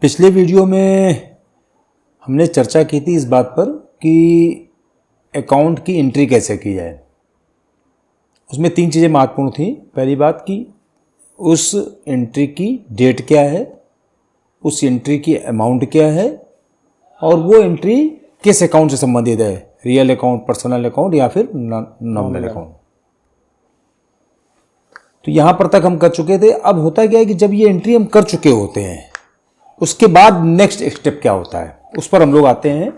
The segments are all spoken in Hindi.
पिछले वीडियो में हमने चर्चा की थी इस बात पर कि अकाउंट की एंट्री कैसे की जाए। उसमें 3 चीज़ें महत्वपूर्ण थी। पहली बात कि उस एंट्री की डेट क्या है, उस एंट्री की अमाउंट क्या है और वो एंट्री किस अकाउंट से संबंधित है, रियल अकाउंट, पर्सनल अकाउंट या फिर नॉमिनल अकाउंट। तो यहाँ पर तक हम कर चुके थे। अब होता क्या है कि जब ये एंट्री हम कर चुके होते हैं उसके बाद नेक्स्ट स्टेप क्या होता है उस पर हम लोग आते हैं।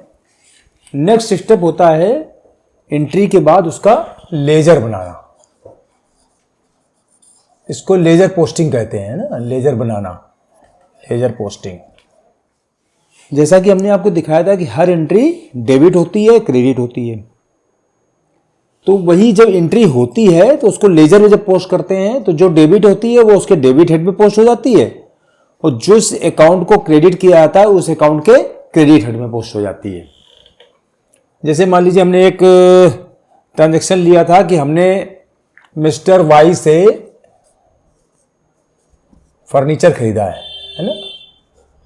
नेक्स्ट स्टेप होता है एंट्री के बाद उसका लेजर बनाना। इसको लेजर पोस्टिंग कहते हैं ना, लेजर बनाना, लेजर पोस्टिंग। जैसा कि हमने आपको दिखाया था कि हर एंट्री डेबिट होती है, क्रेडिट होती है। तो वही जब एंट्री होती है तो उसको लेजर में जब पोस्ट करते हैं तो जो डेबिट होती है वो उसके डेबिट हेड में पोस्ट हो जाती है और जिस अकाउंट को क्रेडिट किया जाता है उस अकाउंट के क्रेडिट हेड में पोस्ट हो जाती है। जैसे मान लीजिए हमने एक ट्रांजैक्शन लिया था कि हमने मिस्टर वाई से फर्नीचर खरीदा है ना,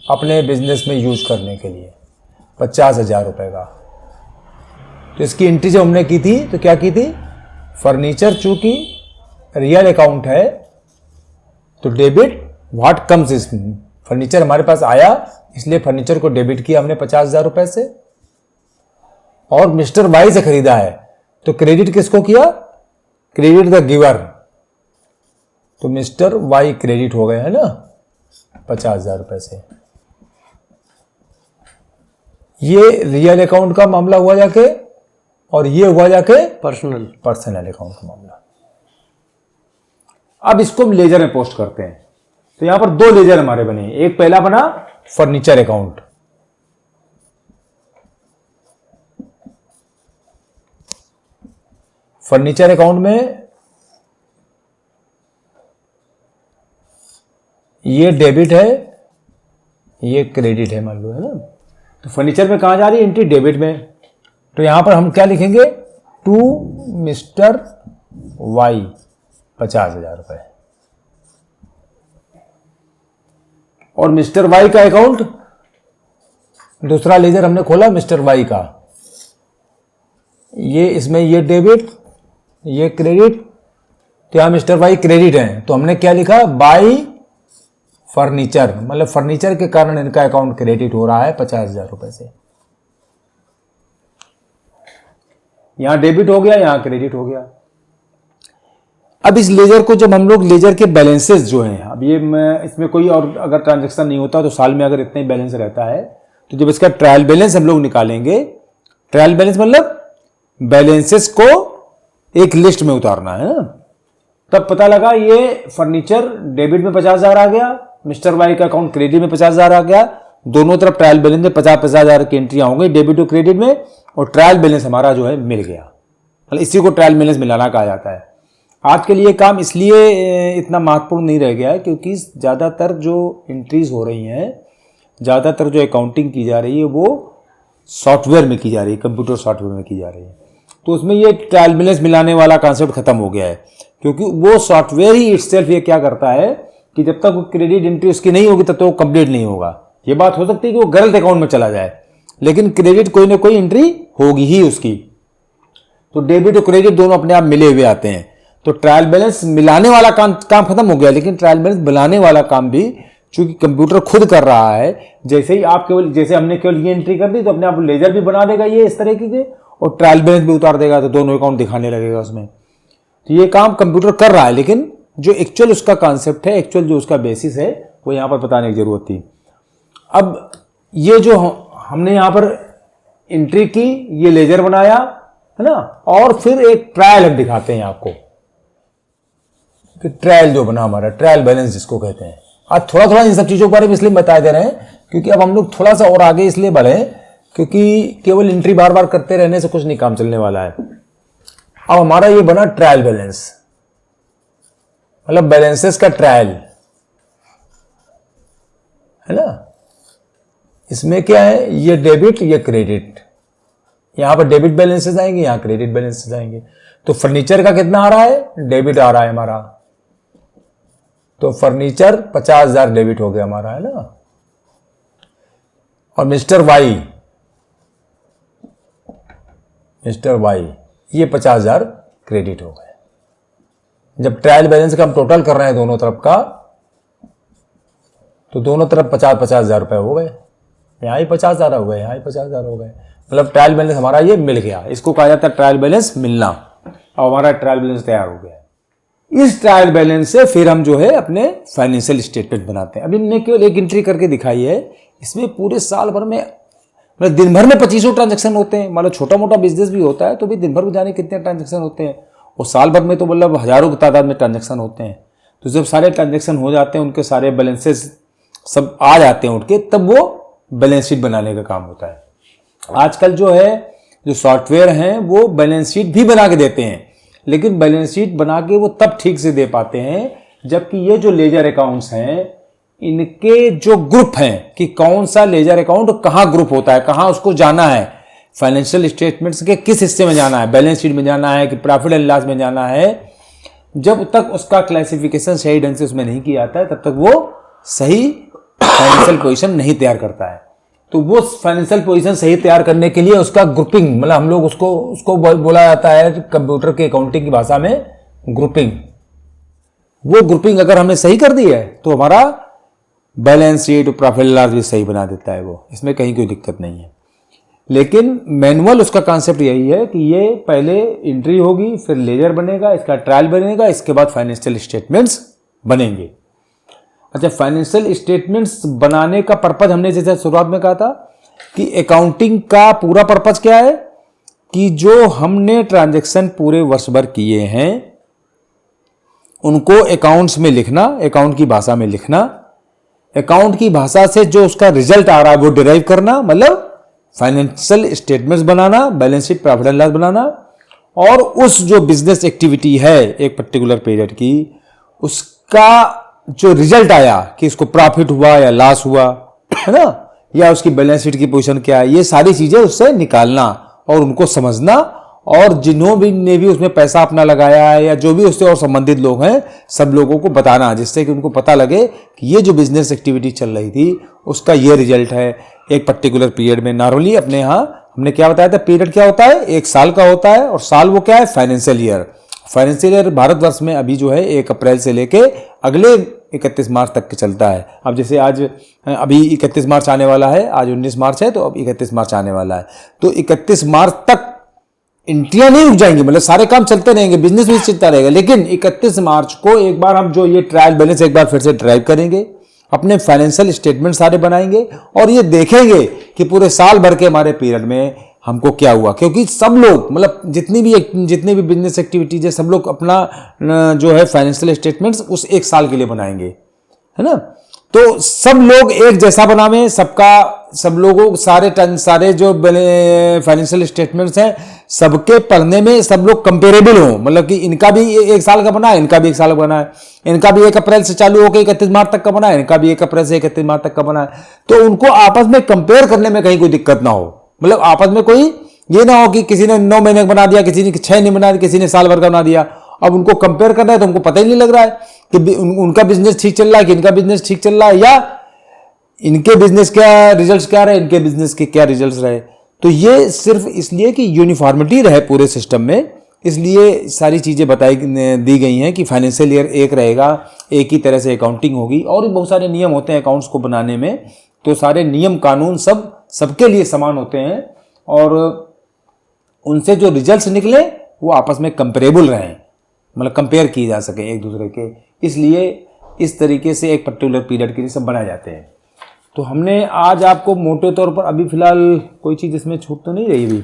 अपने बिजनेस में यूज करने के लिए 50,000 रुपए का। तो इसकी एंट्री जब हमने की थी तो क्या की थी, फर्नीचर चूंकि रियल अकाउंट है तो debit what comes is, furniture हमारे पास आया इसलिए फर्नीचर को डेबिट किया हमने 50,000 रुपए से। और मिस्टर वाई से खरीदा है तो क्रेडिट किसको किया, क्रेडिट द गिवर। तो मिस्टर वाई क्रेडिट हो गए है ना 50,000 रुपए से। ये रियल अकाउंट का मामला हुआ जाके और ये हुआ जाके पर्सनल अकाउंट का मामला। अब इसको हम लेजर में पोस्ट करते हैं। तो यहां पर 2 लेजर हमारे बने। एक पहला बना फर्नीचर अकाउंट, फर्नीचर अकाउंट में ये डेबिट है, ये क्रेडिट है मान लो, है ना। तो फर्नीचर में कहां जा रही है एंट्री, डेबिट में। तो यहां पर हम क्या लिखेंगे, टू मिस्टर वाई 50,000 रुपए। और मिस्टर वाई का अकाउंट, दूसरा लेजर हमने खोला मिस्टर वाई का, ये इसमें ये डेबिट ये क्रेडिट। तो यहां मिस्टर वाई क्रेडिट है तो हमने क्या लिखा, बाई फर्नीचर, मतलब फर्नीचर के कारण इनका अकाउंट क्रेडिट हो रहा है 50,000 रुपए से। यहां डेबिट हो गया, यहां क्रेडिट हो गया। अब इस लेजर को जब हम लोग लेजर के बैलेंसेस जो हैं, अब ये इसमें कोई और अगर ट्रांजैक्शन नहीं होता तो साल में अगर इतना ही बैलेंस रहता है तो जब इसका ट्रायल बैलेंस हम लोग निकालेंगे, ट्रायल बैलेंस मतलब बैलेंसेस को एक लिस्ट में उतारना है ना, तब पता लगा ये फर्नीचर डेबिट में 50,000 आ गया, मिस्टर वाई का अकाउंट क्रेडिट में 50,000 आ गया। दोनों तरफ ट्रायल बैलेंस में 50,000 की एंट्रियां हो गई डेबिट और क्रेडिट में, और ट्रायल बैलेंस हमारा जो है मिल गया। मतलब इसी को ट्रायल बैलेंस मिलाना कहा जाता है। आज के लिए काम इसलिए इतना महत्वपूर्ण नहीं रह गया है क्योंकि ज़्यादातर जो एंट्रीज हो रही हैं, ज़्यादातर जो अकाउंटिंग की जा रही है वो सॉफ्टवेयर में की जा रही है, कंप्यूटर सॉफ्टवेयर में की जा रही है। तो उसमें ये ट्रायल बैलेंस मिलाने वाला कॉन्सेप्ट खत्म हो गया है क्योंकि वो सॉफ्टवेयर ही इटसेल्फ ये क्या करता है कि जब तक वो क्रेडिट एंट्री उसकी नहीं होगी तब तक वो कंप्लीट नहीं होगा। ये बात हो सकती है कि वो गलत अकाउंट में चला जाए लेकिन क्रेडिट कोई ना कोई एंट्री होगी ही उसकी। तो डेबिट और क्रेडिट दोनों अपने आप मिले हुए आते हैं। तो ट्रायल बैलेंस मिलाने वाला काम खत्म हो गया, लेकिन ट्रायल बैलेंस बनाने वाला काम भी चूंकि कंप्यूटर खुद कर रहा है, जैसे ही आप केवल, जैसे हमने केवल ये एंट्री कर दी तो अपने आप लेजर भी बना देगा ये इस तरीके के और ट्रायल बैलेंस भी उतार देगा तो दोनों अकाउंट दिखाने लगेगा उसमें। तो ये काम कंप्यूटर कर रहा है लेकिन जो एक्चुअल उसका कॉन्सेप्ट है, एक्चुअल जो उसका बेसिस है वो यहां पर बताने की जरूरत थी। अब ये जो हमने यहां पर एंट्री की, ये लेजर बनाया है ना, और फिर एक ट्रायल हम दिखाते हैं आपको कि ट्रायल जो बना हमारा, ट्रायल बैलेंस जिसको कहते हैं। आज थोड़ा थोड़ा इन सब चीजों के बारे में इसलिए बता दे रहे हैं क्योंकि अब हम लोग थोड़ा सा और आगे इसलिए बढ़े क्योंकि केवल एंट्री बार बार करते रहने से कुछ नहीं काम चलने वाला है। अब हमारा ये बना ट्रायल बैलेंस, मतलब बैलेंसेस का ट्रायल है ना। इसमें क्या है, ये डेबिट ये क्रेडिट, यहां पर डेबिट बैलेंसेस आएंगे, यहां क्रेडिट बैलेंसेस आएंगे। तो फर्नीचर का कितना आ रहा है, डेबिट आ रहा है हमारा, तो फर्नीचर 50,000 डेबिट हो गया हमारा, है ना। और मिस्टर वाई ये 50,000 क्रेडिट हो गए। जब ट्रायल बैलेंस का हम टोटल कर रहे हैं दोनों तरफ का, तो दोनों तरफ 50,000 रुपए हो गए। यहाँ ही 50,000 हो गए, यहाँ ही 50,000 हो गए। मतलब ट्रायल बैलेंस हमारा ये मिल गया। इसको कहा जाता है ट्रायल बैलेंस मिलना, और हमारा ट्रायल बैलेंस तैयार हो गया। इस ट्रायल बैलेंस से फिर हम जो है अपने फाइनेंशियल स्टेटमेंट बनाते हैं। अभी हमने केवल एक एंट्री करके दिखाई है, इसमें पूरे साल भर में मतलब दिन भर में 2500 ट्रांजेक्शन होते हैं। मतलब छोटा मोटा बिजनेस भी होता है तो भी दिन भर में जाने कितने ट्रांजेक्शन होते हैं, और साल भर में तो मतलब हजारों की तादाद में ट्रांजेक्शन होते हैं। तो जब सारे ट्रांजेक्शन हो जाते हैं, उनके सारे बैलेंसेस सब आ जाते हैं उठ के, तब वो बैलेंस शीट बनाने का काम होता है। आजकल जो है जो सॉफ्टवेयर हैं वो बैलेंस शीट भी बना के देते हैं, लेकिन बैलेंस शीट बना के वो तब ठीक से दे पाते हैं जबकि ये जो लेजर अकाउंट्स हैं इनके जो ग्रुप हैं कि कौन सा लेजर अकाउंट कहाँ ग्रुप होता है, कहाँ उसको जाना है, फाइनेंशियल स्टेटमेंट्स के किस हिस्से में जाना है, बैलेंस शीट में जाना है कि प्रॉफिट एंड लॉस में जाना है, जब तक उसका क्लासिफिकेशन सही ढंग से उसमें नहीं किया जाता है तब तक वो सही फाइनेंशियल पोजीशन नहीं तैयार करता है। तो वो फाइनेंशियल पोजीशन सही तैयार करने के लिए उसका ग्रुपिंग, मतलब हम लोग उसको बोला जाता है कंप्यूटर के अकाउंटिंग की भाषा में ग्रुपिंग। वो ग्रुपिंग अगर हमने सही कर दी है तो हमारा बैलेंस शीट प्रॉफिट लॉस भी सही बना देता है वो, इसमें कहीं कोई दिक्कत नहीं है। लेकिन मैनुअल उसका कॉन्सेप्ट यही है कि ये पहले एंट्री होगी, फिर लेजर बनेगा, इसका ट्रायल बनेगा, इसके बाद फाइनेंशियल स्टेटमेंट्स बनेंगे। अच्छा, फाइनेंशियल स्टेटमेंट्स बनाने का पर्पज हमने जैसे शुरुआत में कहा था कि अकाउंटिंग का पूरा पर्पज क्या है कि जो हमने ट्रांजैक्शन पूरे वर्ष भर किए हैं उनको अकाउंट्स में लिखना, अकाउंट की भाषा में लिखना, अकाउंट की भाषा से जो उसका रिजल्ट आ रहा है वो डिराइव करना, मतलब फाइनेंशियल स्टेटमेंट्स बनाना, balance sheet profit and loss बनाना, और उस जो बिजनेस एक्टिविटी है एक पर्टिकुलर पीरियड की उसका जो रिजल्ट आया कि इसको प्रॉफिट हुआ या लॉस हुआ है ना, या उसकी बैलेंस शीट की पोजीशन क्या है, ये सारी चीजें उससे निकालना और उनको समझना, और जिन्होंने भी उसमें पैसा अपना लगाया है या जो भी उससे और संबंधित लोग हैं सब लोगों को बताना, जिससे कि उनको पता लगे कि ये जो बिजनेस एक्टिविटी चल रही थी उसका ये रिजल्ट है एक पर्टिकुलर पीरियड में। नॉर्मली अपने यहाँ हमने क्या बताया था, पीरियड क्या होता है, एक साल का होता है, और साल वो क्या है, financial year. Financial year Bharatvarsh में अभी जो है 1 अप्रैल से लेके अगले 31 मार्च तक के चलता है। अब जैसे आज अभी 31 मार्च आने वाला है, आज 19 मार्च है तो अब 31 मार्च आने वाला है, तो 31 मार्च तक एंट्रियां नहीं रुक जाएंगी, मतलब सारे काम चलते रहेंगे, बिजनेस भी चलता रहेगा। लेकिन 31 मार्च को एक बार हम जो ये ट्रायल बैलेंस एक बार फिर से ड्राइव करेंगे, अपने फाइनेंशियल स्टेटमेंट सारे बनाएंगे और ये देखेंगे कि पूरे साल भर के हमारे पीरियड में हमको क्या हुआ। क्योंकि सब लोग मतलब जितनी भी बिजनेस एक्टिविटीज है सब लोग अपना जो है फाइनेंशियल स्टेटमेंट्स उस एक साल के लिए बनाएंगे, है ना। तो सब लोग एक जैसा बनावे, सब लोगों सारे जो फाइनेंशियल स्टेटमेंट्स हैं सबके पढ़ने में सब लोग कंपेरेबल हो, मतलब कि इनका भी 1 साल का बना है, इनका भी 1 साल का बना है, इनका भी 1 अप्रैल से चालू होकर 31 मार्च तक का बना है, इनका भी 1 अप्रैल से 31 मार्च तक का बना है। तो उनको आपस में कंपेयर करने में कहीं कोई दिक्कत ना हो, मतलब आपस में कोई ये ना हो कि किसी ने 9 महीने का बना दिया, किसी ने 6 महीने बना दिया, किसी ने साल भर का बना दिया। अब उनको कंपेयर करना है तो उनको पता ही नहीं लग रहा है कि उनका बिजनेस ठीक चल रहा है कि इनका बिजनेस ठीक चल रहा है, या इनके बिजनेस क्या रिजल्ट्स क्या रहे, इनके बिजनेस के क्या रिजल्ट्स रहे। तो ये सिर्फ इसलिए कि यूनिफॉर्मिटी रहे पूरे सिस्टम में, इसलिए सारी चीजें दी गई हैं कि फाइनेंशियल ईयर एक रहेगा, एक ही तरह से अकाउंटिंग होगी, और भी बहुत सारे नियम होते हैं अकाउंट्स को बनाने में। तो सारे नियम कानून सबके लिए समान होते हैं, और उनसे जो रिजल्ट्स निकले वो आपस में कंपेरेबल रहें, मतलब कंपेयर किए जा सके एक दूसरे के। इसलिए इस तरीके से एक पर्टिकुलर पीरियड के लिए सब बनाए जाते हैं। तो हमने आज आपको मोटे तौर पर अभी फिलहाल कोई चीज़ इसमें छूट तो नहीं रही अभी।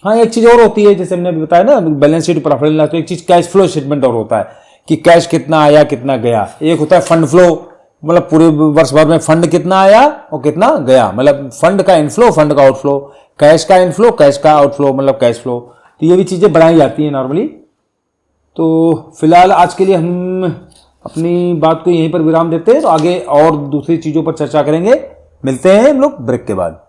हाँ, एक चीज़ और होती है जैसे हमने अभी बताया ना, balance sheet profit and loss, तो एक चीज़ कैश फ्लो स्टेटमेंट और होता है कि कैश कितना आया कितना गया। एक होता है फंड फ्लो, मतलब पूरे वर्ष भर में फंड कितना आया और कितना गया, मतलब फंड का इनफ्लो फंड का आउटफ्लो, कैश का इनफ्लो कैश का आउटफ्लो, मतलब कैश फ्लो। तो ये भी चीज़ें बनाई जाती हैं नॉर्मली। तो फिलहाल आज के लिए हम अपनी बात को यहीं पर विराम देते हैं, तो आगे और दूसरी चीज़ों पर चर्चा करेंगे। मिलते हैं हम लोग ब्रेक के बाद।